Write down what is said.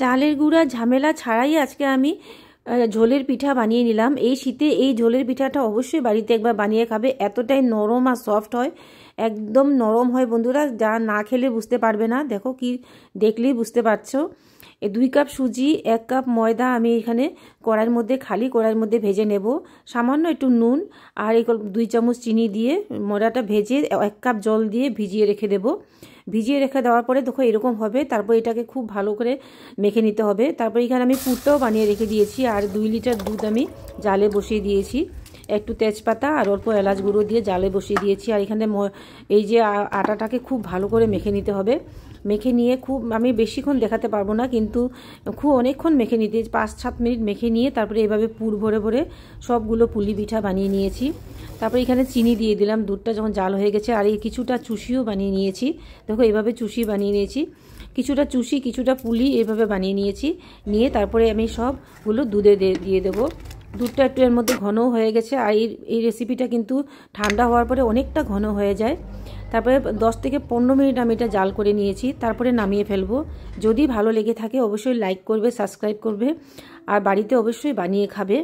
চালের গুঁড়া ঝামেলা ছাড়াই আজকে আমি ঝোলের পিঠা বানিয়ে নিলাম। এই শীতে এই ঝোলের পিঠাটা অবশ্যই বাড়িতে একবার বানিয়ে খাবে, এতটাই নরম আর সফট হয়, একদম নরম হয় বন্ধুরা, যা না খেলে বুঝতে পারবে না। দেখো কি, দেখলেই বুঝতে পারছো। এই 2 কাপ সুজি, 1 কাপ ময়দা আমি এখানে কড়াইয়ের মধ্যে, খালি কড়াইয়ের মধ্যে ভেজে নেব। সামান্য একটু নুন আর 2 চামচ চিনি দিয়ে ময়দাটা ভেজে 1 কাপ জল দিয়ে ভিজিয়ে রেখে দেব। ভিজিয়ে রেখে দেওয়ার পরে দেখো এরকম হবে। তারপর এটাকে খুব ভালো করে মেখে নিতে হবে। তারপর এখানে আমি পুরটাও বানিয়ে রেখে দিয়েছি, আর 2 লিটার দুধ আমি জালে বসিয়ে দিয়েছি। একটু তেজপাতা আর অল্প এলাচ গুঁড়ো দিয়ে জালে বসিয়ে দিয়েছি। আর এখানে এই যে আটাটাকে খুব ভালো করে মেখে নিতে হবে। মেখে নিয়ে খুব, আমি বেশিক্ষণ দেখাতে পারবো না, কিন্তু খুব অনেকক্ষণ মেখে নিতে, 5-7 মিনিট মেখে নিয়ে তারপরে এভাবে পুর ভরে ভরে সবগুলো পুলি পিঠা বানিয়ে নিয়েছি। তারপরে এখানে চিনি দিয়ে দিলাম, দুধটা যখন জাল হয়ে গেছে। আর এই কিছুটা চুষিও বানিয়ে নিয়েছি। দেখো এইভাবে চুষি বানিয়ে নিয়েছি, কিছুটা চুষি কিছুটা পুলি এইভাবে বানিয়ে নিয়েছি। নিয়ে তারপরে আমি সবগুলো দুধে দিয়ে দেবো। দুধটা একটু এর মধ্যে ঘনও হয়ে গেছে। আর এই রেসিপিটা কিন্তু ঠান্ডা হওয়ার পরে অনেকটা ঘন হয়ে যায়। তারপরে 10 থেকে 15 মিনিট আমি এটা জাল করে নিয়েছি, তারপরে নামিয়ে ফেলবো। যদি ভালো লেগে থাকে অবশ্যই লাইক করবে, সাবস্ক্রাইব করবে, আর বাড়িতে অবশ্যই বানিয়ে খাবে।